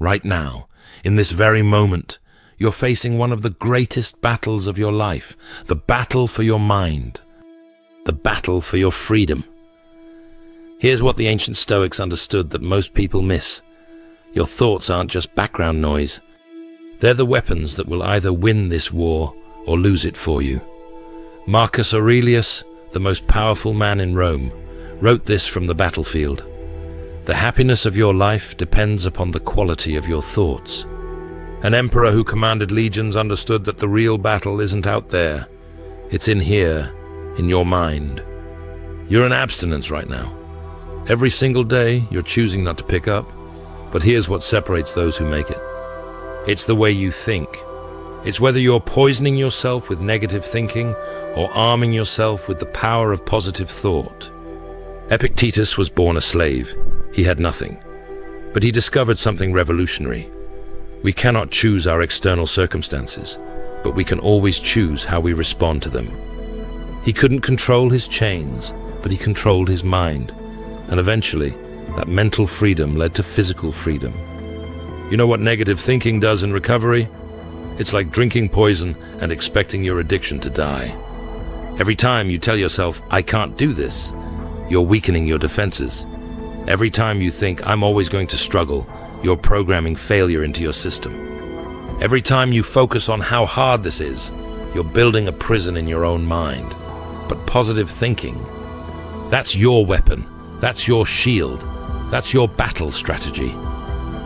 right now, in this very moment, you're facing one of the greatest battles of your life, the battle for your mind, the battle for your freedom. Here's what the ancient Stoics understood that most people miss. Your thoughts aren't just background noise. They're the weapons that will either win this war or lose it for you. Marcus Aurelius, the most powerful man in Rome, wrote this from the battlefield. The happiness of your life depends upon the quality of your thoughts. An emperor who commanded legions understood that the real battle isn't out there. It's in here, in your mind. You're in abstinence right now. Every single day, you're choosing not to pick up, but here's what separates those who make it. It's the way you think. It's whether you're poisoning yourself with negative thinking or arming yourself with the power of positive thought. Epictetus was born a slave. He had nothing. But he discovered something revolutionary. We cannot choose our external circumstances, but we can always choose how we respond to them. He couldn't control his chains, but he controlled his mind. And eventually, that mental freedom led to physical freedom. You know what negative thinking does in recovery? It's like drinking poison and expecting your addiction to die. Every time you tell yourself, I can't do this, you're weakening your defenses. Every time you think, I'm always going to struggle, you're programming failure into your system. Every time you focus on how hard this is, you're building a prison in your own mind. But positive thinking, that's your weapon, that's your shield, that's your battle strategy.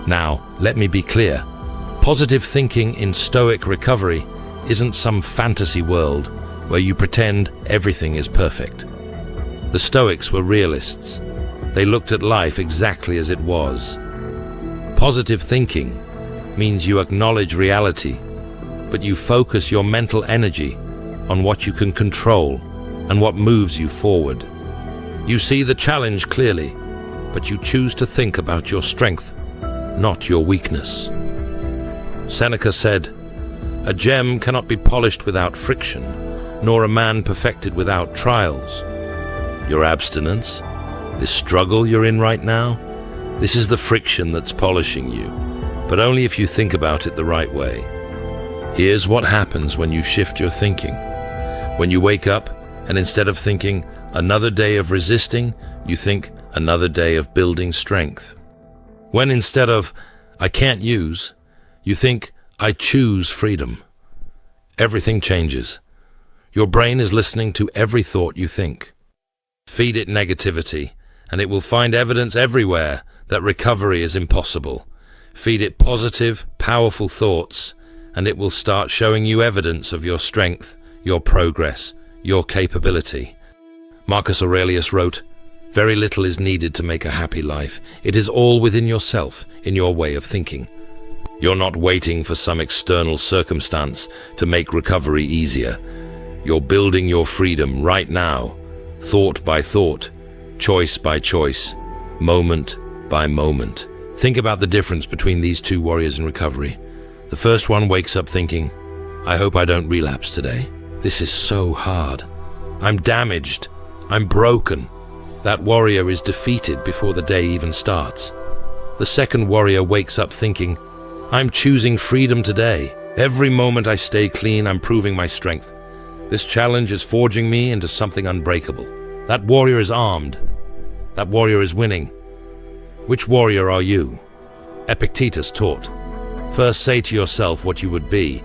Now, let me be clear. Positive thinking in Stoic recovery isn't some fantasy world where you pretend everything is perfect. The Stoics were realists. They looked at life exactly as it was. Positive thinking means you acknowledge reality, but you focus your mental energy on what you can control and what moves you forward. You see the challenge clearly, but you choose to think about your strength, not your weakness. Seneca said, "A gem cannot be polished without friction, nor a man perfected without trials." Your abstinence, this struggle you're in right now, this is the friction that's polishing you, but only if you think about it the right way. Here's what happens when you shift your thinking. When you wake up, and instead of thinking, another day of resisting, you think, another day of building strength. When instead of, I can't use, you think, I choose freedom. Everything changes. Your brain is listening to every thought you think. Feed it negativity, and it will find evidence everywhere that recovery is impossible. Feed it positive, powerful thoughts, and it will start showing you evidence of your strength, your progress, your capability. Marcus Aurelius wrote, "Very little is needed to make a happy life. It is all within yourself, in your way of thinking." You're not waiting for some external circumstance to make recovery easier. You're building your freedom right now, thought by thought, choice by choice, moment by moment. Think about the difference between these two warriors in recovery. The first one wakes up thinking, I hope I don't relapse today. This is so hard. I'm damaged. I'm broken. That warrior is defeated before the day even starts. The second warrior wakes up thinking, I'm choosing freedom today. Every moment I stay clean, I'm proving my strength. This challenge is forging me into something unbreakable. That warrior is armed. That warrior is winning. Which warrior are you? Epictetus taught, first say to yourself what you would be,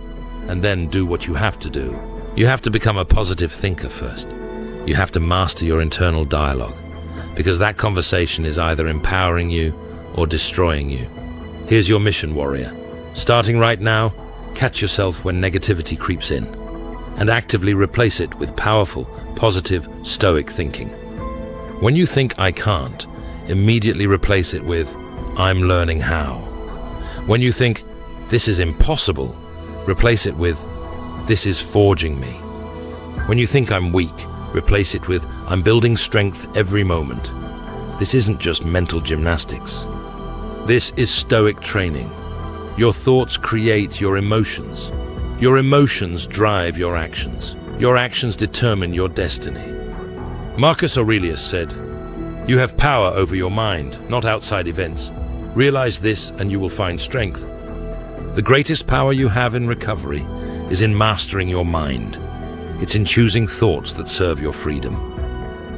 and then do what you have to do. You have to become a positive thinker first. You have to master your internal dialogue, because that conversation is either empowering you or destroying you. Here's your mission, warrior. Starting right now, catch yourself when negativity creeps in, and actively replace it with powerful, positive, stoic thinking. When you think I can't, immediately replace it with I'm learning how. When you think this is impossible, replace it with this is forging me. When you think I'm weak, replace it with I'm building strength every moment. This isn't just mental gymnastics. This is stoic training. Your thoughts create your emotions. Your emotions drive your actions. Your actions determine your destiny. Marcus Aurelius said, you have power over your mind, not outside events. Realize this and you will find strength. The greatest power you have in recovery is in mastering your mind. It's in choosing thoughts that serve your freedom.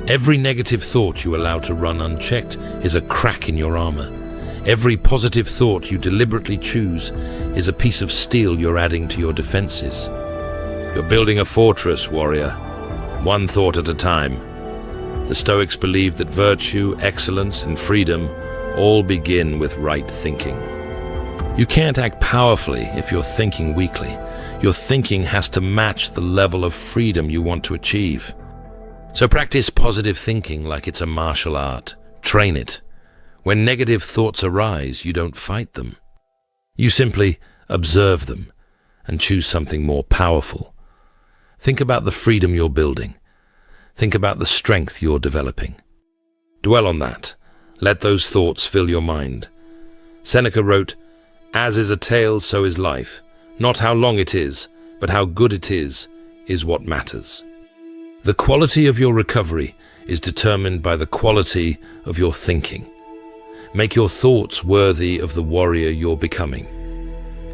Every negative thought you allow to run unchecked is a crack in your armor. Every positive thought you deliberately choose is a piece of steel you're adding to your defenses. You're building a fortress, warrior, one thought at a time. The Stoics believed that virtue, excellence, and freedom all begin with right thinking. You can't act powerfully if you're thinking weakly. Your thinking has to match the level of freedom you want to achieve. So practice positive thinking like it's a martial art. Train it. When negative thoughts arise, you don't fight them. You simply observe them and choose something more powerful. Think about the freedom you're building. Think about the strength you're developing. Dwell on that. Let those thoughts fill your mind. Seneca wrote, "As is a tale, so is life. Not how long it is, but how good it is what matters." The quality of your recovery is determined by the quality of your thinking. Make your thoughts worthy of the warrior you're becoming.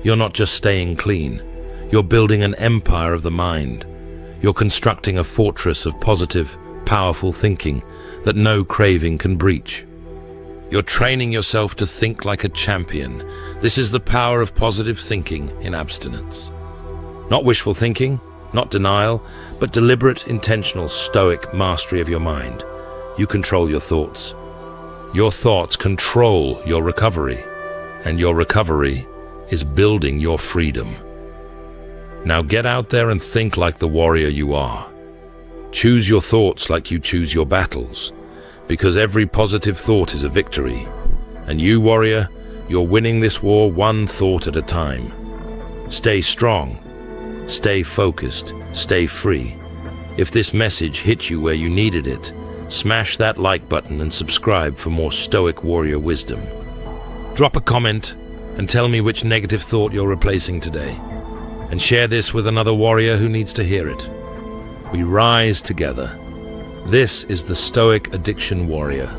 You're not just staying clean. You're building an empire of the mind. You're constructing a fortress of positive, powerful thinking that no craving can breach. You're training yourself to think like a champion. This is the power of positive thinking in abstinence. Not wishful thinking, not denial, but deliberate, intentional, stoic mastery of your mind. You control your thoughts. Your thoughts control your recovery, and your recovery is building your freedom. Now get out there and think like the warrior you are. Choose your thoughts like you choose your battles, because every positive thought is a victory. And you, warrior, you're winning this war one thought at a time. Stay strong, stay focused, stay free. If this message hit you where you needed it, smash that like button and subscribe for more Stoic warrior wisdom. Drop a comment and tell me which negative thought you're replacing today. And share this with another warrior who needs to hear it. We rise together. This is the Stoic Addiction Warrior.